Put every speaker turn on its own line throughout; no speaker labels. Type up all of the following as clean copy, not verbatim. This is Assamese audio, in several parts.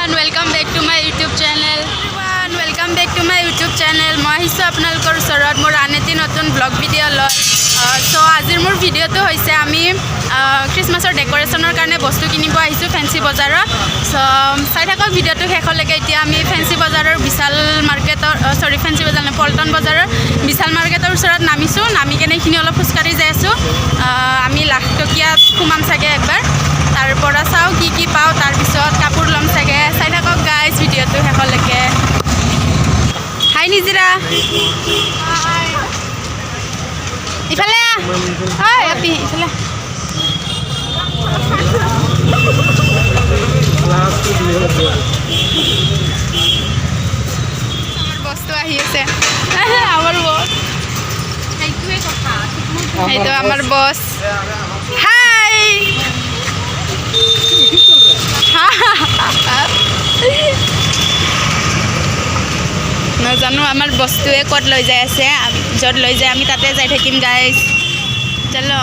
everyone, welcome back to my YouTube channel. Welcome back to my YouTube channel. মই আহিছোঁ আপোনালোকৰ ওচৰত মোৰ আন এটি নতুন ব্লগ ভিডিঅ' লৈ। সো আজিৰ মোৰ ভিডিঅ'টো হৈছে আমি ক্ৰিছমাছৰ ডেকৰেশ্যনৰ কাৰণে বস্তু কিনিব আহিছোঁ ফেঞ্চি বজাৰত। সো চাই থাকক ভিডিঅ'টো শেষলৈকে। এতিয়া আমি ফেঞ্চি বজাৰৰ বিশাল মাৰ্কেটৰ ফেঞ্চি বজাৰ নহয় পল্টন বজাৰৰ বিশাল মাৰ্কেটৰ ওচৰত নামিছোঁ। নামি কেনে এইখিনি অলপ খোজকাঢ়ি যাই আছোঁ। আমি লাখ টকীয়াত সোমাম চাগে একবাৰ। তাৰ পৰা চাওঁ কি পাওঁ, তাৰপিছত কাপোৰ ল'ম চাগে। চাই থাকক গাইজ ভিডিঅ'টো শেষলৈকে। হাই নিজিৰা, ইফালে হয় আপি ইফালে। আমাৰ বস্তু আহি আছে। আমাৰ বছ সেইটোৱে কথা, সেইটো আমাৰ বছ। হাই নাজানো আমাৰ বস্তুৱে ক'ত লৈ যাই আছে। য'ত লৈ যায় আমি তাতে যাই থাকিম গাইজ। চলো,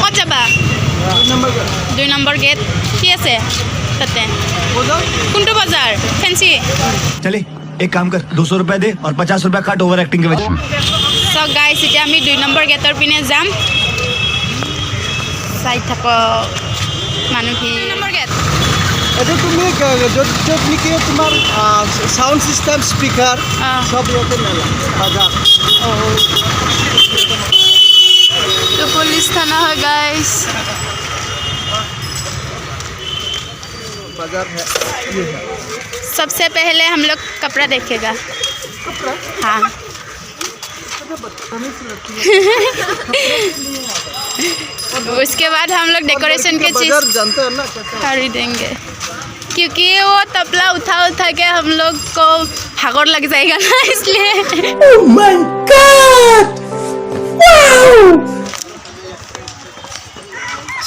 ক'ত যাবা? 2 নম্বৰ গেট কি আছে তাতে? কোনটো বজাৰ? ফেঞ্চি।
चले एक काम कर 200 रुपए दे और 50 रुपए काट ओवर एक्टिंग के वजह।
সো গাইজ এতিয়া আমি 2 নম্বৰ গেটৰ পিনে যাম। চাই থাকক মানুহখিনি। 2 নম্বৰ গেট
এটা তুমি য'ত নেকি তোমাৰ সাউন্ড সিস্টেম স্পিকাৰ সব ইয়াতে মেলা বাজাৰ।
तो पुलिस थाना है गाइस।
बाजार है ये है।
सबसे पहले हम लोग कपड़ा देखेगा। हाँ उसके बाद हम लोग डेकोरेशन के चीज़
जानते हैं ना
खरीदेंगे, क्योंकि वो तबला उठा के हम लोग को भागोर लग जाएगा ना, इसलिए।
Oh my God! Wow!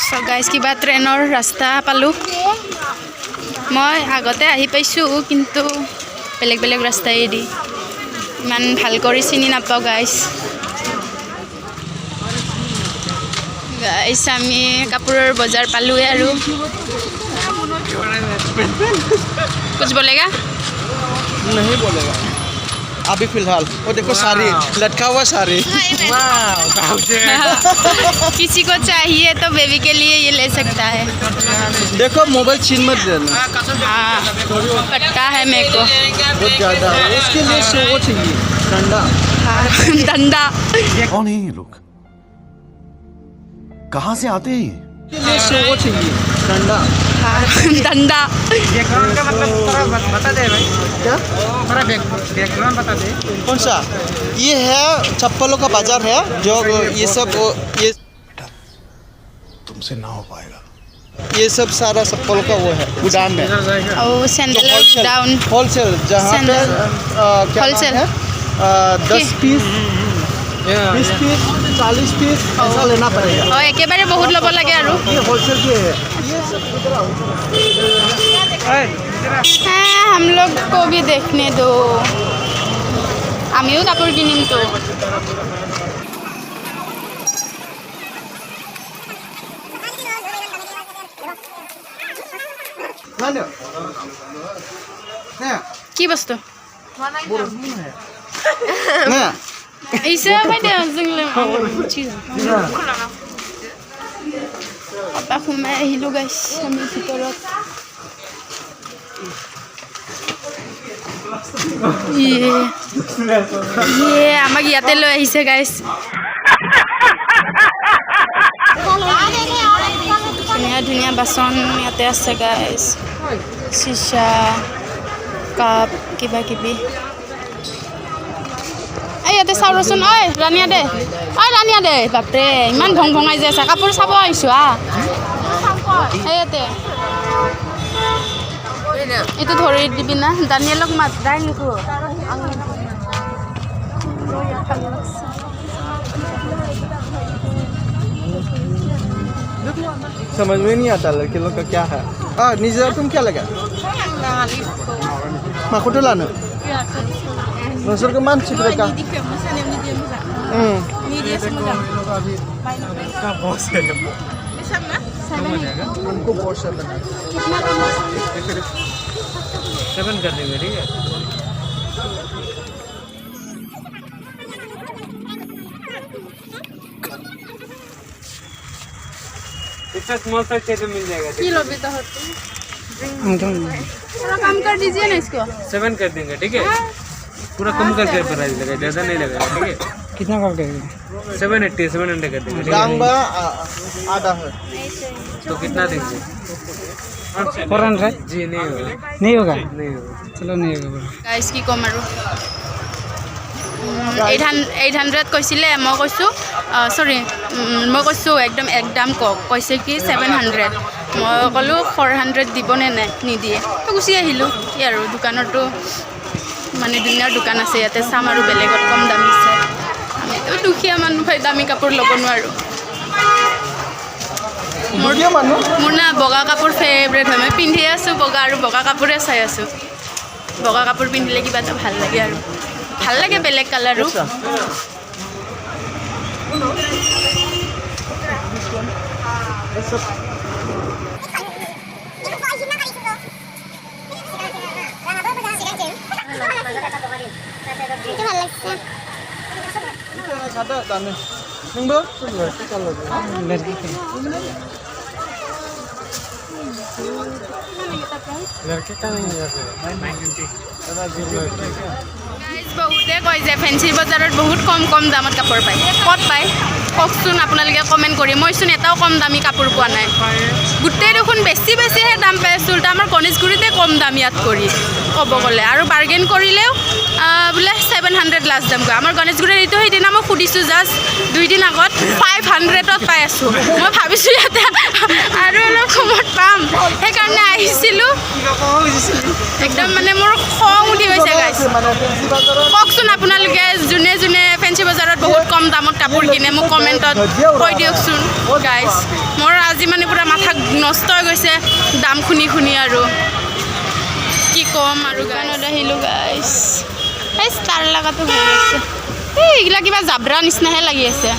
So guys, কিবা ট্ৰেইনৰ ৰাস্তা পালোঁ। মই আগতে আহি পাইছোঁ কিন্তু বেলেগ বেলেগ ৰাস্তাইদি ইমান ভাল কৰি চিনি নাপাওঁ গাইজ। আমি কাপোৰৰ বজাৰ পালোঁৱে আৰু कुछ बोलेगा?
नहीं बोलेगा अभी फिलहाल। वो देखो साड़ी लटका हुआ साड़ी।
किसी को चाहिए तो बेबी के लिए ये ले सकता है।
देखो मोबाइल छीन मत देना।
हाँ पट्टा है मेरे को
बहुत ज़्यादा उसके लिए वो चाहिए ठंडा।
हाँ धंधा।
कौन है ये लोग? कहाँ से आते हैं?
इसके लिए वो चाहिए ठंडा।
हाँ धंधा।
बैकग्राउंड का मतलब थोड़ा बता दे भाई,
क्या
थोड़ा बैकग्राउंड बता दे।
कौन सा? ये है चप्पलों का बाजार है जो ये सब ये
तुमसे ना हो पाएगा।
ये सब सारा चप्पलों का वो है गुदाम में।
और सैंडल डाउन
होलसेल जहाँ पे
सैंडल।
क्या
होलसेल।
नाम है 10 पीस 20 पीस 40 पीस ऐसा लेना पड़ेगा।
और एकेबारे बहुत ল'ব লাগে আৰু।
ये होलसेल के है। ये सब इधर आओ।
हाँ हम लोग को भी देखने दो, আমিও কাপোৰ কিনিম তো।
Mana? Nah,
কি বস্তু?
nah.
Isa apa dia जोंलाय apa সোমাই আহিলোঁ গাইছ আমি ভিতৰত। আমাক ইয়াতে লৈ আহিছে গাইছ। ধুনীয়া ধুনীয়া বাচন ইয়াতে আছে গাইছ, চিচা কাপ কিবা কিবি। এই ইয়াতে চাওঁ ৰচোন। ঐ ৰাণীয়া দে, ৰাণীয়া দে। বাপৰে ইমান ভং ভঙাই যাই আছে। কাপোৰ চাব আহিছোঁ এই ইয়াতে। এইটো ধৰি দিবি না দানিয়েলক মাত দাই লিখো।
समझ में नहीं आता लड़के लोग का क्या है। निजर तुम क्या लगा? माखुटो लानो। नोंसोरखौ मानसिफोरा हमको बहुत
7 कर देंगे ठीक है इसका स्मॉल साइज चाहिए तो मिल जाएगा
की लोगे तो होते थोड़ा कम कर दीजिए ना इसको
7 कर देंगे ठीक है पूरा कम करके प्राइस लगा ज़्यादा नहीं लगेगा ठीक है
कितना कर देंगे
780 700 कर देंगे ठीक
दाम
है
बा आधा है
तो कितना देंगे
400
जी नहीं होगा
नहीं होगा
नहीं होगा
चलो नहीं होगा
গাইজ কি ক'ম আৰু 800 কৈছিলে মই কৈছোঁ চৰি মই কৈছোঁ একদম কৈছে কি 700 মই ক'লোঁ 400 দিবনে নাই নিদিয়ে তো গুচি আহিলোঁ কি আৰু দোকানতো মানে দুনিয়াৰ দোকান আছে ইয়াতে চাম আৰু বেলেগত কম দামী চাই আমিতো দুখীয়া মানুহ ভাই দামী কাপোৰ ল'ব নোৱাৰোঁ মোৰ না বগা কাপোৰ ফেভৰেট হয় মই পিন্ধি আছোঁ বগা আৰু বগা কাপোৰে চাই আছোঁ বগা কাপোৰ পিন্ধিলে কিবা এটা ভাল লাগে আৰু ভাল লাগে বেলেগ কালাৰো
সাদা দামে नंबर
लड़की के
लड़के का नहीं है 990
গাইজ বহুতে কয় যে ফেঞ্চি বজাৰত বহুত কম দামত কাপোৰ পায় ক'ত পায় কওকচোন আপোনালোকে কমেণ্ট কৰি মইচোন এটাও কম দামী কাপোৰ পোৱা নাই গোটেই দেখোন বেছিহে দাম পাই আছোঁ উল্টা আমাৰ গণেশগুৰিতে কম দাম ইয়াত কৰি ক'ব গ'লে আৰু বাৰ্গেন কৰিলেও বোলে 700 লাষ্ট দাম কয় আমাৰ গণেশগুৰিত এইটো সেইদিনা মই সুধিছোঁ জাষ্ট 2 দিন আগত 500ত পাই আছোঁ মই ভাবিছোঁ ইয়াতে আৰু অলপ কমত পাম সেইকাৰণে আহিছিলোঁ একদম মানে মোৰ খং উঠি গৈছে গাইজ কওকচোন আপোনালোকে যোনে ফেঞ্চি বজাৰত বহুত কম দামত কাপোৰ কিনে মোক কমেণ্টত কৈ দিয়কচোন গাইজ মোৰ আজি মানে পুৰা মাথা নষ্ট হৈ গৈছে দাম শুনি আৰু কি ক'ম আৰু গানত আহিলোঁ গাইজ এই ষ্টাৰ লগাটো ভাল লাগিছে এইগিলা কিবা জাবৰা নিচিনাহে লাগি আছে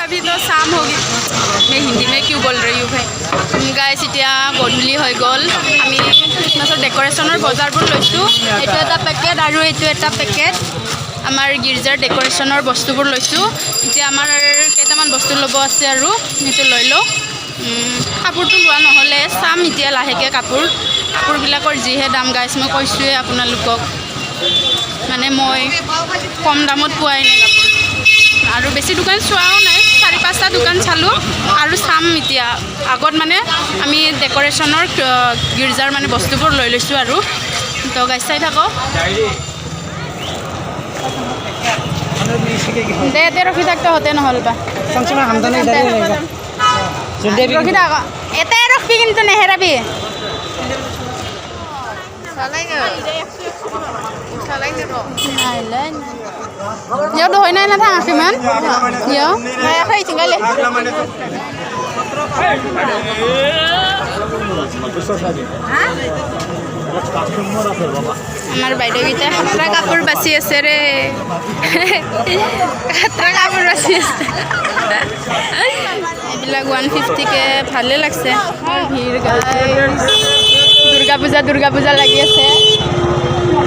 अभी तो शाम हो गई मैं हिंदी में क्यों बोल रही हूँ भाई गाइस এতিয়া গধূলি হৈ গ'ল আমি ক্ৰিছমাছৰ ডেকৰেশ্যনৰ বজাৰবোৰ লৈছোঁ এইটো এটা পেকেট আৰু এইটো এটা পেকেট আমাৰ গিৰ্জাৰ ডেকৰেশ্যনৰ বস্তুবোৰ লৈছোঁ এতিয়া আমাৰ কেইটামান বস্তু ল'ব আছে আৰু সেইটো লৈ লওঁ কাপোৰটো লোৱা নহ'লে চাম এতিয়া লাহেকৈ কাপোৰবিলাকৰ যিহে দাম গাইছ মই কৈছোঁৱে আপোনালোকক মানে মই কম দামত পোৱাই নাই কাপোৰ আৰু বেছি দোকান চোৱাও নাই 4-5টা দোকান চালোঁ আৰু চাম এতিয়া আগত মানে আমি ডেকৰেশ্যনৰ গিৰ্জাৰ মানে বস্তুবোৰ লৈ লৈছোঁ আৰু তো গাইছ চাই থাকক দে ৰখি থাকতে হতে নহ'ল বা
संसना हमदा नहीं दारी रहेगा जल्दी
ৰখি থাক এতে ৰখবি কিন্তু নেহেৰাবি Yo đuổi này nó thằng phim án, yo, này thấy chừng cái này. আমার বাইরে গিয়ে হাতরা কাপড় বাঁচি আছে রে হাতরা কাপড় বাঁচি আছে এইবিলাক 150কে ভালে লাগছে ভিড় গাইস দুর্গা পূজা লাগি আছে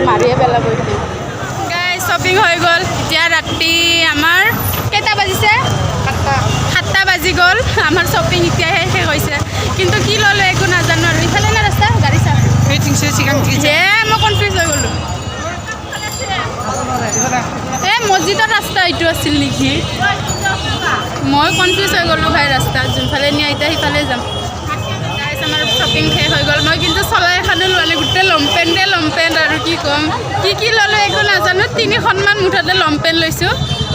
মারিয়ে পেলাব গাইস শপিং হৈ গ'ল এতিয়া ৰাতি আমাৰ কেইটা বাজিছে 7টা বাজি গ'ল আমাৰ শপিং এতিয়াহে শেষ হৈছে কিন্তু কি ল'লো একো নাজানো আৰু ইফালে না ৰাস্তা গাড়ী চা মই কনফিউজ হৈ গ'লোঁ এই মছজিদৰ ৰাস্তা এইটো আছিল নেকি মই কনফিউজ হৈ গ'লোঁ ভাই ৰাস্তা যোনফালে নিয়া এতিয়া সিফালে যাম গাইছ আমাৰ শ্বপিং শেষ হৈ গ'ল মই কিন্তু চলাই এখনো লোৱা নাই গোটেই লমপেণ্ট আৰু কি ক'ম কি ল'লোঁ একো নাজানো 3খনমান মুঠতে লমপেণ্ট লৈছোঁ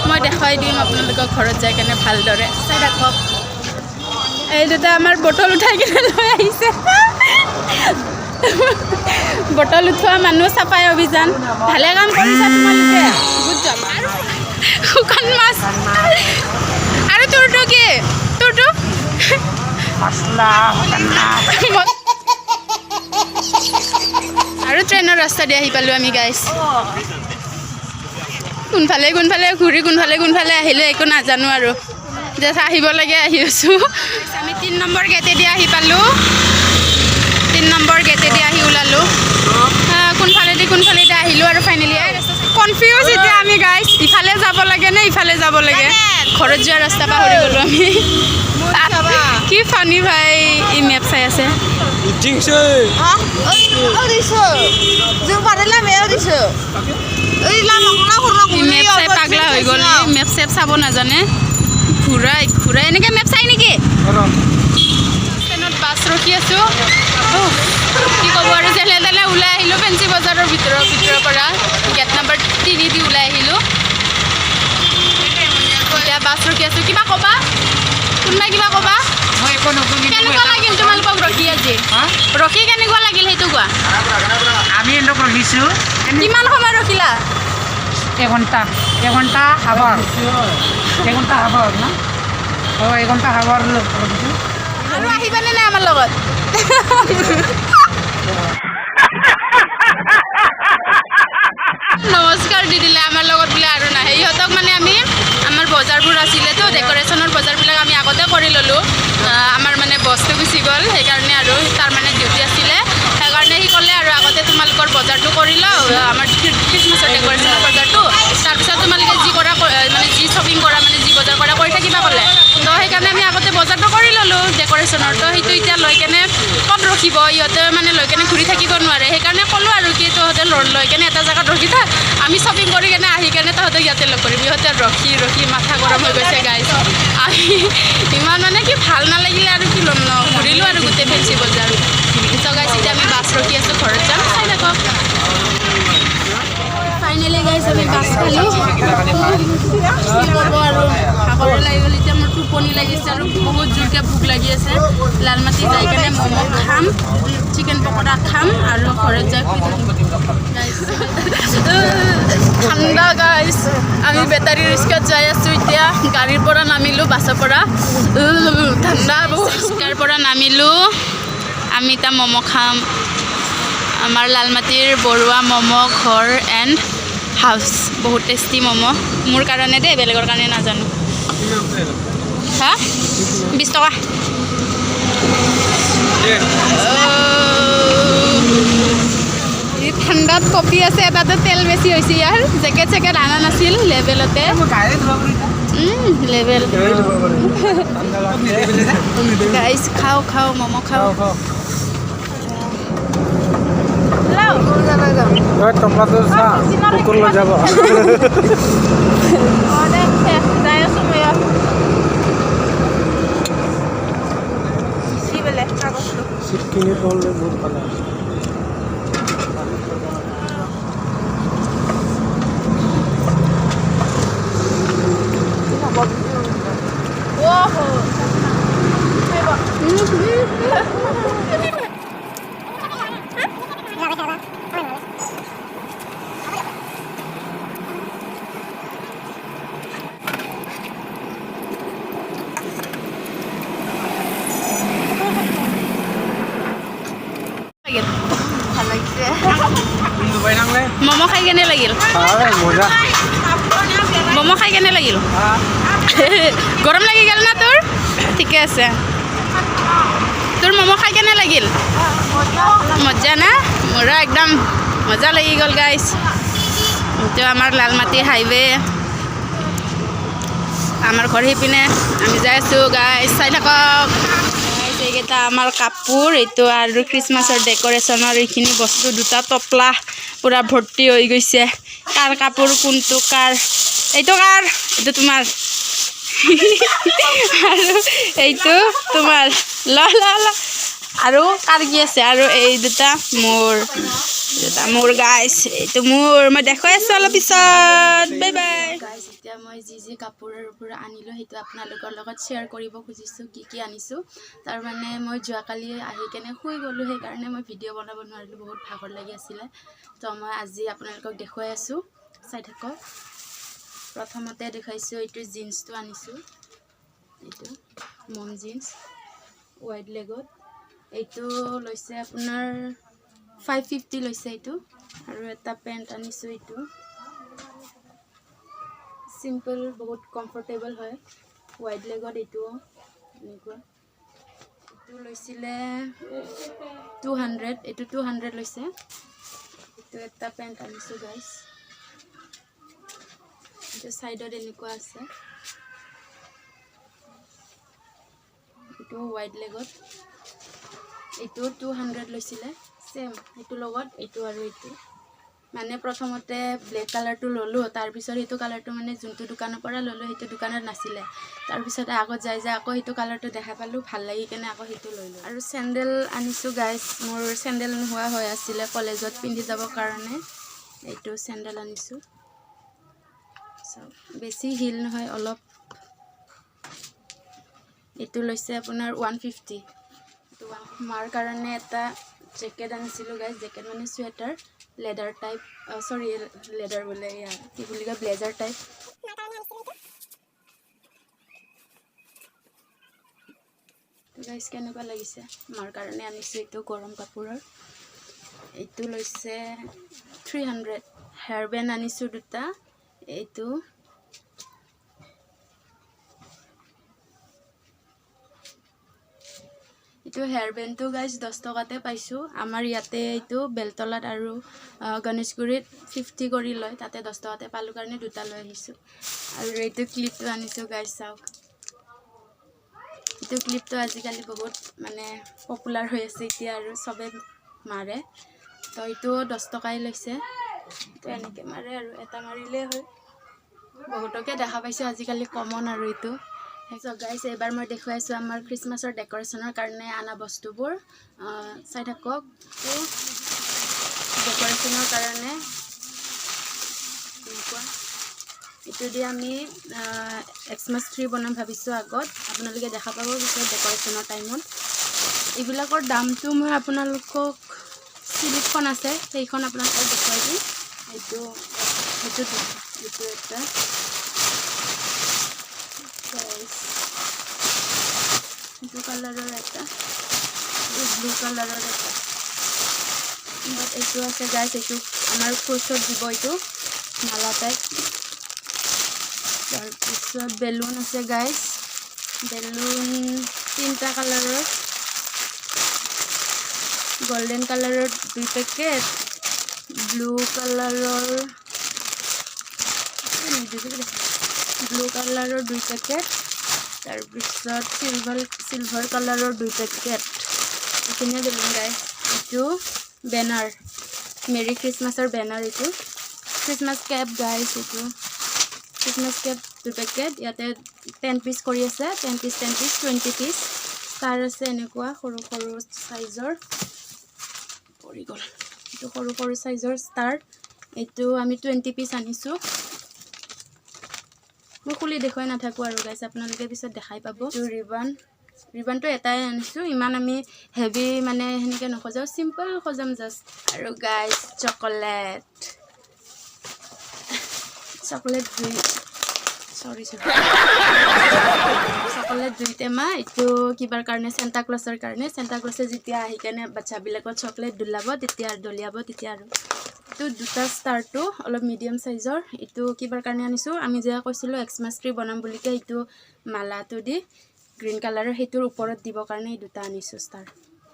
মই দেখাই দিম আপোনালোকক ঘৰত যাই কেনে ভালদৰে চাই থাকক এই দুটা আমাৰ বটল উঠাই কিনে লৈ আহিছে বটল উঠোৱা মানুহ চাফাই অভিযান ভালে কাম কৰিছা তোমালোকে বহুত যাম আৰু শুকান মাছ আৰু তোৰটো কি তোৰটো আৰু ট্ৰেইনৰ ৰাস্তা দি আহি পালোঁ আমি গাইছ কোনফালে ঘূৰি কোনফালে আহিলোঁ একো নাজানো আৰু জাষ্ট আহিব লাগে আহি আছোঁ আমি 3 নম্বৰ গেটেদি আহি পালোঁ 3 নম্বৰ গেটেদি আহি ওলালোঁ কোনফালেদি আহিলোঁ আৰু ফাইনেলি কনফিউজ এতিয়া আমি গাইছ ইফালে যাব লাগে নে ইফালে যাব লাগে ঘৰত যোৱা ৰাস্তা পাহৰি গ'লোঁ আমি কি ফানি ভাই ই মেপ চাই আছে মেপ চাই পাগলা হৈ গ'ল মেপ চেপ চাব নাজানে ঘূৰাই এনেকৈ মেপ চাই নেকি ট্ৰেইনত বাছ ৰখি আছোঁ কি ক'ব আৰু যেনে তেনে ওলাই আহিলোঁ ফেঞ্চি বজাৰৰ ভিতৰৰ পৰা গেট নম্বৰ 3 দি ওলাই আহিলোঁ এতিয়া বাছ ৰখি আছোঁ কিবা ক'বা কোনোবাই কিবা ক'বা কেনেকুৱা লাগিল তোমালোকক ৰখি আজি ৰখি কেনেকুৱা লাগিল সেইটো কোৱা
আমি এনক ৰখিছোঁ
কিমান সময় ৰখিলা
এঘণ্টা হাৱাৰ না এঘণ্টা হাৱাৰ ৰখিছোঁ
আৰু আহিবানে নাই আমাৰ লগত নমস্কাৰ দি দিলে আমাৰ লগত বোলে আৰু নাহে ইহঁতক মানে আমি আমাৰ বজাৰবোৰ আছিলেতো ডেক'ৰেশ্যনৰ বজাৰবিলাক আমি আগতে কৰি ল'লোঁ আমাৰ মানে বস্তু গুচি গ'ল সেইকাৰণে আৰু তাৰ মানে ডিউটি আছিলে সেইকাৰণে সি ক'লে আৰু আগতে তোমালোকৰ বজাৰটো কৰি লওঁ আমাৰ খ্ৰীষ্টমাছৰ ডেক'ৰেশ্যনৰ বজাৰটো তাৰপিছত তোমালোকে যি কৰা মানে যি শ্বপিং কৰা মানে যি বজাৰ কৰা কৰি থাকিবা ক'লে তো সেইকাৰণে আমি আগতে বজাৰটো কৰি ল'লোঁ ডেক'ৰেশ্যনৰ তো সেইটো এতিয়া লৈ কেনে ক'ত ৰখিব ইহঁতে মানে লৈ কেনে ঘূৰি থাকিব নোৱাৰে সেইকাৰণে ক'লোঁ আৰু কি তহঁতে লৈ কেনে এটা জেগাত ৰখি থাক আমি শ্বপিং কৰি কেনে আহি কেনে তহঁতক ইয়াতে লগ কৰিম ইহঁতে ৰখি মাথা গৰম হৈ গৈছে গাইছ আমি ইমান মানে কি ভাল নালাগিলে আৰু কি ল'ম ন ঘূৰিলোঁ আৰু গোটেই ফেঞ্চি বজাৰ চ' গাইছ এতিয়া আমি বাছ ৰখি আছোঁ ঘৰত যাম চাই থাকক ফাইনেলি গাইছ আমি বাছ পালোঁ ক'ব আৰু ভাগৰে লাগি গ'ল এতিয়া মোৰ টোপনি লাগিছে আৰু বহুত জোৰকৈ ভোক লাগি আছে লালমাটি যাই কেনে ম'ম' খাম চিকেন পকৰা খাম আৰু ঘৰত যাই শুই থাকিম ঠাণ্ডা গাইছ আমি বেটাৰী ৰিক্সাত যাই আছোঁ এতিয়া গাড়ীৰ পৰা নামিলোঁ বাছৰ পৰা ঠাণ্ডা বহুত ৰিক্সাৰ পৰা নামিলোঁ আমি এতিয়া ম'ম' খাম আমাৰ লালমাটিৰ বৰুৱা ম'ম' ঘৰ এণ্ড হাউচ বহুত টেষ্টি ম'ম' মোৰ কাৰণে দেই বেলেগৰ কাৰণে নাজানো হা 20 টকা ঠাণ্ডাত কপি আছে এটাতে তেল বেছি হৈছে ইয়াৰ জেকেট চেকেট অনা নাছিল লেভেলতে লেভেল গাইছ খাওঁ ম'ম' খাওঁ
টমলাটো চা কুকুৰ লৈ যাব
যাই আছোঁ মই
চিটখিনি তললৈ বহুত ভাল আছে
ম'ম' খাই কেনে লাগিল ম'ম' খাই কেনে লাগিল গৰম লাগি গ'ল না তোৰ ঠিকে আছে তোৰ ম'ম' খাই কেনে লাগিল মজা না মোৰো একদম মজা লাগি গ'ল গাইছ এইটো আমাৰ লালমাটি হাইৱে আমাৰ ঘৰ সিপিনে আমি যাই আছোঁ গাইছ চাই থাকক এইকেইটা আমাৰ কাপোৰ এইটো আৰু খ্ৰীষ্টমাছৰ ডেক'ৰেশ্যনৰ এইখিনি বস্তু দুটা টপলা পূৰা ভৰ্তি হৈ গৈছে কাৰ কাপোৰ কোনটো কাৰ এইটো তোমাৰ আৰু এইটো তোমাৰ ল আৰু কাৰ কি আছে আৰু এই দুটা মোৰ গাইছ এইটো মোৰ মই দেখুৱাই আছোঁ অলপ পিছত বাই বাই গাইছ এতিয়া মই যি কাপোৰৰ পৰা আনিলোঁ সেইটো আপোনালোকৰ লগত শ্বেয়াৰ কৰিব খুজিছোঁ কি আনিছোঁ তাৰমানে মই যোৱাকালি আহি কেনে শুই গ'লোঁ সেইকাৰণে মই ভিডিঅ' বনাব নোৱাৰিলোঁ বহুত ভাগৰ লাগি আছিলে তো মই আজি আপোনালোকক দেখুৱাই আছোঁ চাই থাকক প্ৰথমতে দেখাইছোঁ এইটো জিন্সটো আনিছোঁ এইটো মম জিন্স ৱাইড লেগত এইটো লৈছে আপোনাৰ 550 লৈছে এইটো আৰু এটা পেণ্ট আনিছোঁ এইটো চিম্পল বহুত কমফৰ্টেবল হয় ৱাইড লেগত এইটো এনেকুৱা এইটো লৈছিলে 200 এইটো 200 লৈছে এইটো এটা পেণ্ট আনিছোঁ গাইজ এইটো চাইডত এনেকুৱা আছে এইটো ৱাইড লেগত এইটো 200 লৈছিলে সেম এইটো লগত এইটো আৰু এইটো মানে প্ৰথমতে ব্লেক কালাৰটো ল'লোঁ তাৰপিছত সেইটো কালাৰটো মানে যোনটো দোকানৰ পৰা ল'লোঁ সেইটো দোকানত নাছিলে তাৰপিছত আগত যাই আকৌ সেইটো কালাৰটো দেখা পালোঁ ভাল লাগি কেনে আকৌ সেইটো ল'লোঁ আৰু চেণ্ডেল আনিছোঁ গাইজ মোৰ চেণ্ডেল নোহোৱা হৈ আছিলে কলেজত পিন্ধি যাবৰ কাৰণে এইটো চেণ্ডেল আনিছোঁ বেছি হিল নহয় অলপ এইটো লৈছে আপোনাৰ 150 মাৰ কাৰণে এটা জেকেট আনিছিলোঁ গাইজ জেকেট মানে চুৱেটাৰ লেডাৰ টাইপ সৰি লেডাৰ বোলে ইয়াৰ কি বুলি কয় ব্লেজাৰ টাইপ গাইজ কেনেকুৱা লাগিছে মাৰ কাৰণে আনিছোঁ এইটো গৰম কাপোৰৰ এইটো লৈছে 300 হেয়াৰ বেণ্ড আনিছোঁ দুটা এইটো এইটো হেয়াৰ বেণ্ডটো গাইজ 10 টকাতে পাইছোঁ আমাৰ ইয়াতে এইটো বেলতলাত আৰু গণেশগুৰিত 50 কৰি লয় তাতে 10 টকাতে পালোঁ কাৰণে দুটা লৈ আহিছোঁ আৰু এইটো ক্লিপটো আনিছোঁ গাইজ চাওক এইটো ক্লিপটো আজিকালি বহুত মানে পপুলাৰ হৈ আছে এতিয়া আৰু চবে মাৰে তো এইটো 10 টকাই লৈছে তো এনেকৈ মাৰে আৰু এটা মাৰিলেই হয় বহুতকে দেখা পাইছোঁ আজিকালি কমন আৰু এইটো So guys, এবাৰ মই দেখুৱাইছোঁ আমাৰ খ্ৰীষ্টমাছৰ ডেকৰেশ্যনৰ কাৰণে আনা বস্তুবোৰ চাই থাকক ডেকৰেশ্যনৰ কাৰণে এনেকুৱা এইটো দি আমি এক্সমাছ ট্ৰী বনাম ভাবিছোঁ আগত আপোনালোকে দেখা পাব পিছত ডেকৰেশ্যনৰ টাইমত এইবিলাকৰ দামটো মই আপোনালোকক স্লিপখন আছে সেইখন আপোনালোকক দেখুৱাই দিম এইটো এটা এইটো কালাৰৰ এটা ব্লু কালাৰৰ এটা বাট এইটো আছে গাইজ এইটো আমাৰ ফ্ৰুটছত দিব এইটো মালা টাইপ তাৰপিছত বেলুন আছে গাইজ বেলুন 3টা কালাৰৰ গোল্ডেন কালাৰৰ 2 পেকেট ব্লু কালাৰৰ 2 পেকেট তাৰপিছত চিলভাৰ কালাৰৰ 2 পেকেট এইখিনিয়ে বেলুন গাইজ এইটো বেনাৰ মেৰি খ্ৰীষ্টমাছৰ বেনাৰ এইটো খ্ৰীষ্টমাছ কেপ গাইজ এইটো খ্ৰীষ্টমাছ কেপ 2 পেকেট ইয়াতে 10 পিচ কৰি আছে 10 পিচ 20 পিচ ষ্টাৰ আছে এনেকুৱা সৰু সৰু চাইজৰ পৰি গ'ল এইটো সৰু সৰু চাইজৰ ষ্টাৰ এইটো আমি 20 পিচ আনিছোঁ মই খুলি দেখুৱাই নাথাকোঁ আৰু গাইজ আপোনালোকে পিছত দেখাই পাব এইটো ৰিবনটো এটাই আনিছোঁ ইমান আমি হেভি মানে সেনেকৈ নসজাওঁ চিম্পল সজাম জাষ্ট আৰু গাইজ চকলেট চকলেট 2 টেমা এইটো কিবাৰ কাৰণে চেণ্টা ক্লছৰ কাৰণে চেণ্টা ক্লছে যেতিয়া আহি কেনে বাচ্চাবিলাকৰ চকলেট দলিয়াব তেতিয়া আৰু এইটো 2টা ষ্টাৰটো অলপ মিডিয়াম চাইজৰ এইটো কিবাৰ কাৰণে আনিছোঁ আমি যে কৈছিলোঁ এক্সমাছ ট্ৰী বনাম বুলিকে এইটো মালাটো দি গ্ৰীণ কালাৰৰ সেইটোৰ ওপৰত দিবৰ কাৰণে এই 2টা আনিছোঁ ষ্টাৰ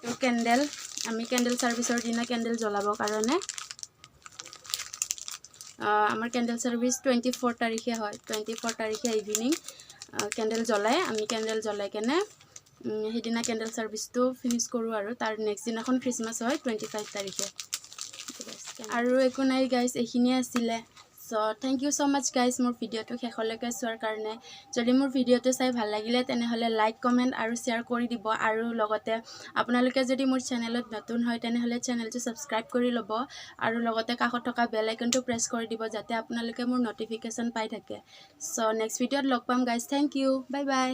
এইটো কেণ্ডেল আমি কেণ্ডেল ছাৰ্ভিচৰ দিনা কেণ্ডেল জ্বলাবৰ কাৰণে আমাৰ কেণ্ডেল ছাৰ্ভিচ 24 তাৰিখে হয় 24 তাৰিখে ইভিনিং কেণ্ডেল জ্বলাই আমি কেণ্ডেল জ্বলাই কেনে সেইদিনা কেণ্ডেল ছাৰ্ভিচটো ফিনিছ কৰোঁ আৰু তাৰ নেক্সট দিনাখন খ্ৰীষ্টমাছ হয় 25 তাৰিখে আৰু একো নাই গাইজ এইখিনিয়ে আছিলে so' thank you so' much guys মোৰ ভিডিঅ'টো শেষলৈকে চোৱাৰ কাৰণে যদি মোৰ ভিডিঅ'টো চাই ভাল লাগিলে তেনেহ'লে লাইক কমেণ্ট আৰু শ্বেয়াৰ কৰি দিব আৰু লগতে আপোনালোকে যদি মোৰ চেনেলত নতুন হয় তেনেহ'লে চেনেলটো ছাবস্ক্ৰাইব কৰি ল'ব আৰু লগতে কাষত থকা বেল আইকনটো প্ৰেছ কৰি দিব যাতে আপোনালোকে মোৰ নটিফিকেশ্যন পাই থাকে চ' নেক্সট ভিডিঅ'ত লগ পাম guys thank you bye by